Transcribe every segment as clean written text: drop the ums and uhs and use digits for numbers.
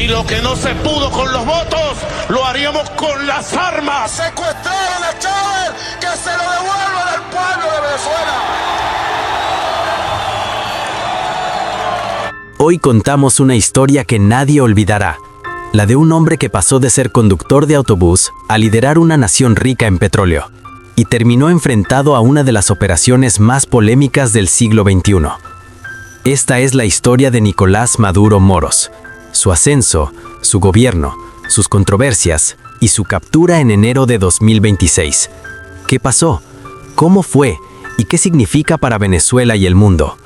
Y lo que no se pudo con los votos, lo haríamos con las armas. Secuestraron a Chávez, que se lo devuelvan al pueblo de Venezuela. Hoy contamos una historia que nadie olvidará. La de un hombre que pasó de ser conductor de autobús a liderar una nación rica en petróleo y terminó enfrentado a una de las operaciones más polémicas del siglo XXI. Esta es la historia de Nicolás Maduro Moros, su ascenso, su gobierno, sus controversias y su captura en enero de 2026. ¿Qué pasó? ¿Cómo fue? ¿Y qué significa para Venezuela y el mundo?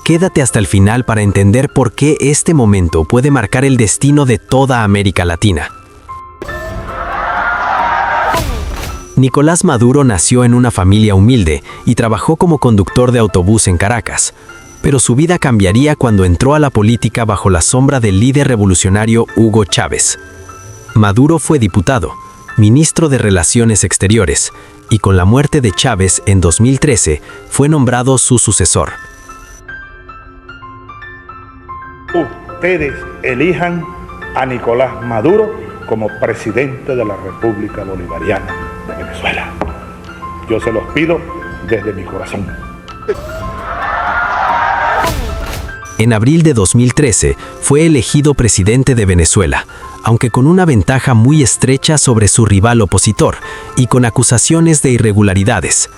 Quédate hasta el final para entender por qué este momento puede marcar el destino de toda América Latina. Nicolás Maduro nació en una familia humilde y trabajó como conductor de autobús en Caracas, pero su vida cambiaría cuando entró a la política bajo la sombra del líder revolucionario Hugo Chávez. Maduro fue diputado, ministro de Relaciones Exteriores, y con la muerte de Chávez en 2013 fue nombrado su sucesor. Ustedes elijan a Nicolás Maduro como presidente de la República Bolivariana de Venezuela. Yo se los pido desde mi corazón. En abril de 2013 fue elegido presidente de Venezuela, aunque con una ventaja muy estrecha sobre su rival opositor y con acusaciones de irregularidades.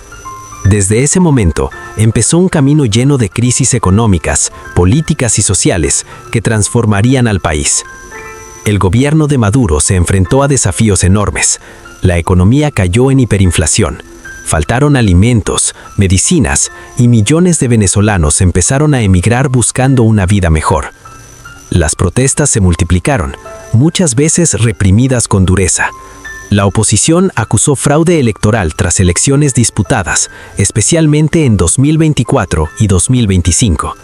Desde ese momento, empezó un camino lleno de crisis económicas, políticas y sociales que transformarían al país. El gobierno de Maduro se enfrentó a desafíos enormes. La economía cayó en hiperinflación. Faltaron alimentos, medicinas y millones de venezolanos empezaron a emigrar buscando una vida mejor. Las protestas se multiplicaron, muchas veces reprimidas con dureza. La oposición acusó fraude electoral tras elecciones disputadas, especialmente en 2024 y 2025.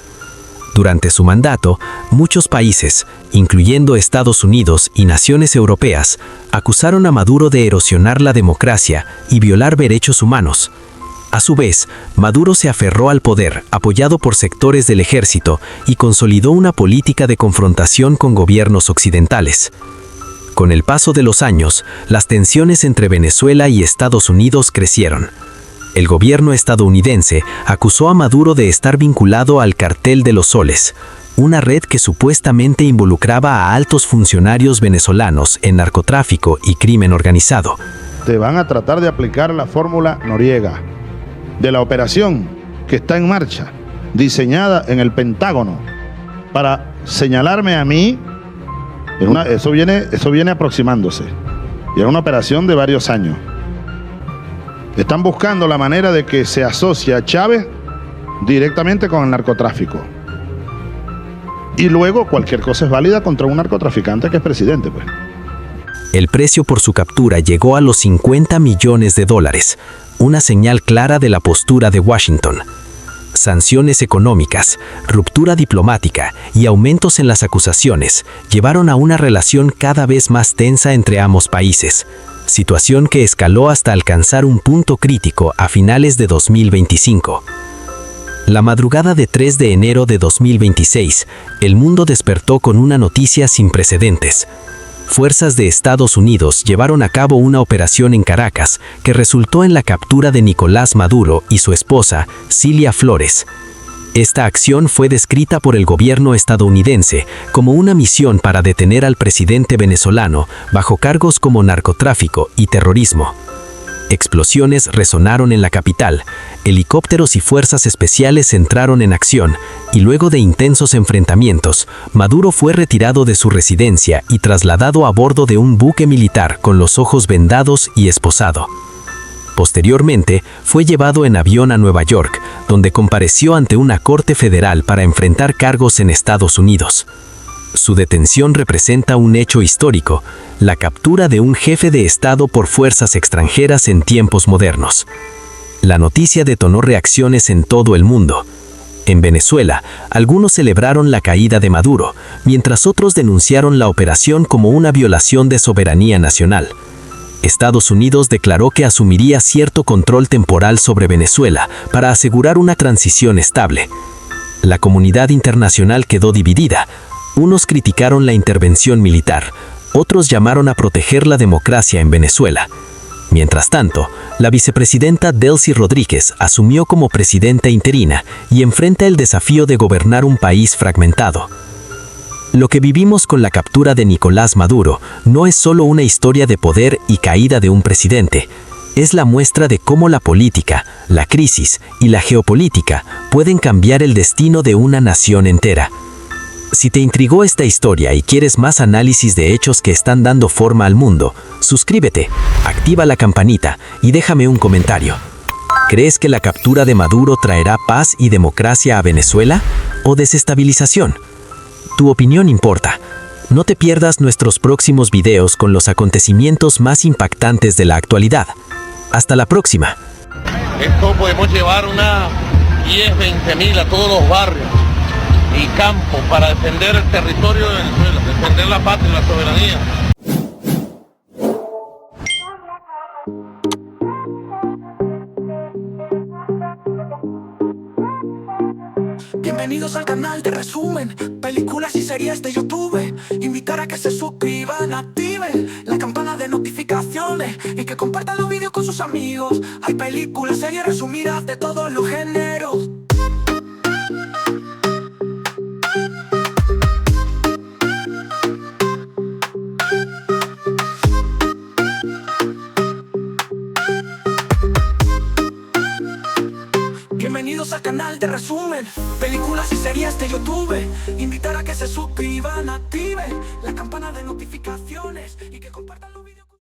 Durante su mandato, muchos países, incluyendo Estados Unidos y naciones europeas, acusaron a Maduro de erosionar la democracia y violar derechos humanos. A su vez, Maduro se aferró al poder, apoyado por sectores del ejército, y consolidó una política de confrontación con gobiernos occidentales. Con el paso de los años, las tensiones entre Venezuela y Estados Unidos crecieron. El gobierno estadounidense acusó a Maduro de estar vinculado al Cartel de los Soles, una red que supuestamente involucraba a altos funcionarios venezolanos en narcotráfico y crimen organizado. Te van a tratar de aplicar la fórmula Noriega de la operación que está en marcha, diseñada en el Pentágono, para señalarme a mí. Eso viene aproximándose. Y es una operación de varios años. Están buscando la manera de que se asocie a Chávez directamente con el narcotráfico. Y luego cualquier cosa es válida contra un narcotraficante que es presidente, pues. El precio por su captura llegó a los $50 millones, una señal clara de la postura de Washington. Sanciones económicas, ruptura diplomática y aumentos en las acusaciones llevaron a una relación cada vez más tensa entre ambos países, situación que escaló hasta alcanzar un punto crítico a finales de 2025. La madrugada de 3 de enero de 2026, el mundo despertó con una noticia sin precedentes. Fuerzas de Estados Unidos llevaron a cabo una operación en Caracas que resultó en la captura de Nicolás Maduro y su esposa, Cilia Flores. Esta acción fue descrita por el gobierno estadounidense como una misión para detener al presidente venezolano bajo cargos como narcotráfico y terrorismo. Explosiones resonaron en la capital, helicópteros y fuerzas especiales entraron en acción, y luego de intensos enfrentamientos, Maduro fue retirado de su residencia y trasladado a bordo de un buque militar con los ojos vendados y esposado. Posteriormente, fue llevado en avión a Nueva York, donde compareció ante una corte federal para enfrentar cargos en Estados Unidos. Su detención representa un hecho histórico, la captura de un jefe de Estado por fuerzas extranjeras en tiempos modernos. La noticia detonó reacciones en todo el mundo. En Venezuela, algunos celebraron la caída de Maduro, mientras otros denunciaron la operación como una violación de soberanía nacional. Estados Unidos declaró que asumiría cierto control temporal sobre Venezuela para asegurar una transición estable. La comunidad internacional quedó dividida. Unos criticaron la intervención militar, otros llamaron a proteger la democracia en Venezuela. Mientras tanto, la vicepresidenta Delcy Rodríguez asumió como presidenta interina y enfrenta el desafío de gobernar un país fragmentado. Lo que vivimos con la captura de Nicolás Maduro no es solo una historia de poder y caída de un presidente, es la muestra de cómo la política, la crisis y la geopolítica pueden cambiar el destino de una nación entera. Si te intrigó esta historia y quieres más análisis de hechos que están dando forma al mundo, suscríbete, activa la campanita y déjame un comentario. ¿Crees que la captura de Maduro traerá paz y democracia a Venezuela o desestabilización? Tu opinión importa. No te pierdas nuestros próximos videos con los acontecimientos más impactantes de la actualidad. Hasta la próxima. Esto podemos llevar una 10, 20 mil a todos los barrios y campos para defender el territorio de Venezuela, defender la patria y la soberanía. Bienvenidos al canal de resumen, películas y series de YouTube. Invitar a que se suscriban, activen la campana de notificaciones y que compartan los vídeos con sus amigos. Hay películas, series resumidas de todos los géneros. Bienvenidos al canal de resumen, películas y series de YouTube. Invitar a que se suscriban, activen la campana de notificaciones y que compartan